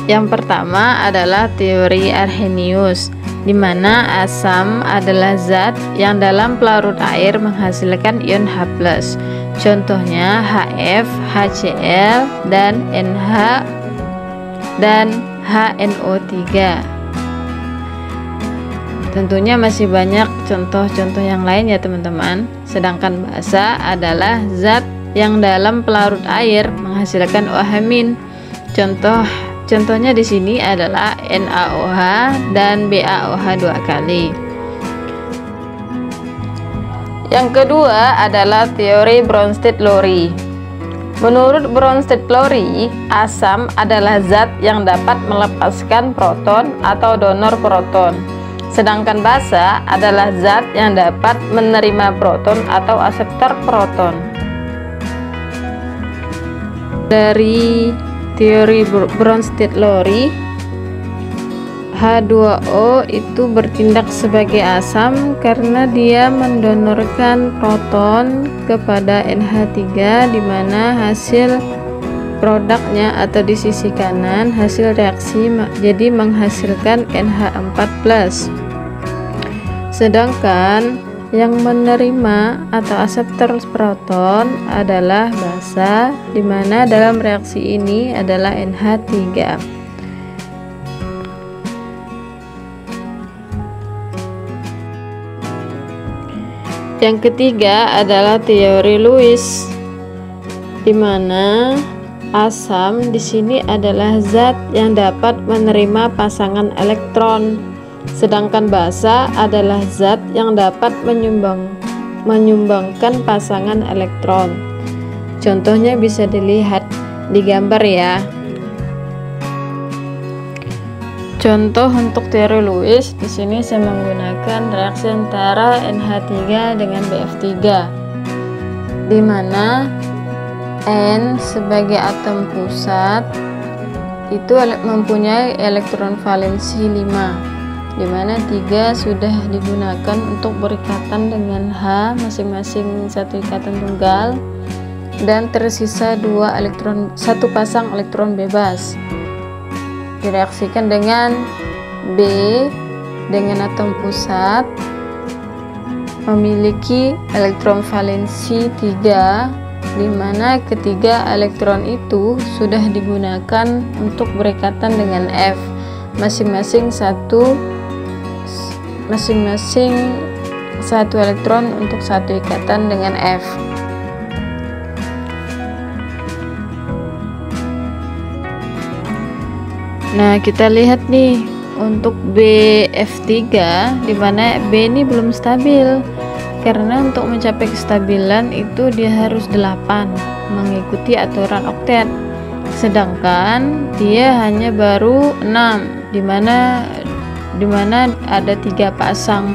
Yang pertama adalah teori Arrhenius, di mana asam adalah zat yang dalam pelarut air menghasilkan ion H+. Contohnya HF, HCl, dan NH dan HNO3. Tentunya masih banyak contoh-contoh yang lain ya teman-teman. Sedangkan basa adalah zat yang dalam pelarut air menghasilkan OH-. Contohnya di sini adalah NaOH dan BaOH 2 kali. Yang kedua adalah teori Bronsted-Lowry. Menurut Bronsted-Lowry, asam adalah zat yang dapat melepaskan proton atau donor proton. Sedangkan basa adalah zat yang dapat menerima proton atau akseptor proton. Dari teori Bronsted-Lowry, H2O itu bertindak sebagai asam karena dia mendonorkan proton kepada NH3, di mana hasil produknya atau di sisi kanan hasil reaksi jadi menghasilkan NH4+. Sedangkan yang menerima atau akseptor proton adalah basa, di mana dalam reaksi ini adalah NH3. Yang ketiga adalah teori Lewis, di mana asam di sini adalah zat yang dapat menerima pasangan elektron. Sedangkan basa adalah zat yang dapat menyumbangkan pasangan elektron. Contohnya bisa dilihat di gambar ya. Contoh untuk teori Lewis, di sini saya menggunakan reaksi antara NH3 dengan BF3, di mana N sebagai atom pusat itu mempunyai elektron valensi 5, di mana 3 sudah digunakan untuk berikatan dengan H, masing-masing satu ikatan tunggal, dan tersisa 1 pasang elektron bebas. Direaksikan dengan B dengan atom pusat memiliki elektron valensi 3, di mana ketiga elektron itu sudah digunakan untuk berikatan dengan F, masing-masing satu elektron untuk satu ikatan dengan F. Nah, kita lihat nih untuk BF3, di mana B ini belum stabil, karena untuk mencapai kestabilan itu dia harus 8 mengikuti aturan oktet, sedangkan dia hanya baru 6, di mana ada 3 pasang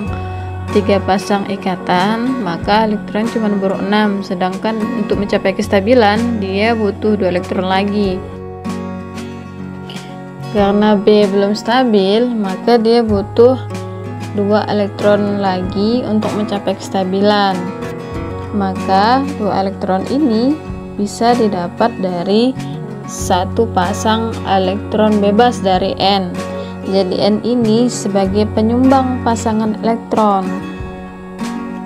ikatan, maka elektron cuma baru 6, sedangkan untuk mencapai kestabilan dia butuh 2 elektron lagi. Karena B belum stabil, maka dia butuh 2 elektron lagi untuk mencapai kestabilan. Maka 2 elektron ini bisa didapat dari 1 pasang elektron bebas dari N. Jadi N ini sebagai penyumbang pasangan elektron.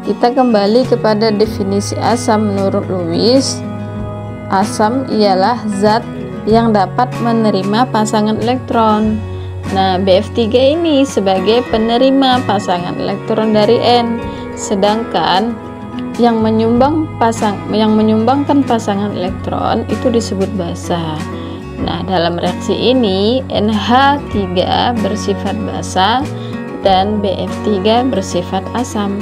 Kita kembali kepada definisi asam menurut Lewis. Asam ialah zat yang dapat menerima pasangan elektron. Nah, BF3 ini sebagai penerima pasangan elektron dari N, sedangkan yang menyumbangkan pasangan elektron itu disebut basa. Nah, dalam reaksi ini NH3 bersifat basa dan BF3 bersifat asam.